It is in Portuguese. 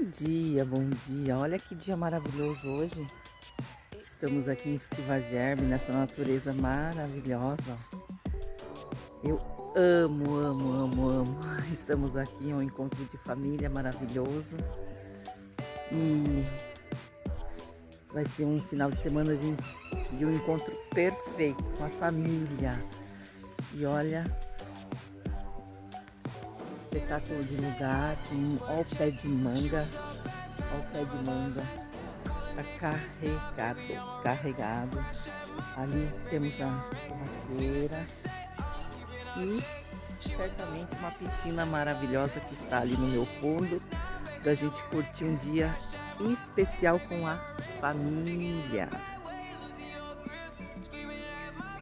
dia, bom dia. Olha que dia maravilhoso hoje. Estamos aqui em Estivagerme, nessa natureza maravilhosa. Eu amo, amo, amo, amo. Estamos aqui em um encontro de família maravilhoso. E vai ser um final de semana de um encontro perfeito com a família. E olha, espetáculo de lugar, olha o pé de manga, olha o pé de manga, tá carregado, carregado. Ali temos a tomateira e certamente uma piscina maravilhosa que está ali no meu fundo, pra gente curtir um dia especial com a família.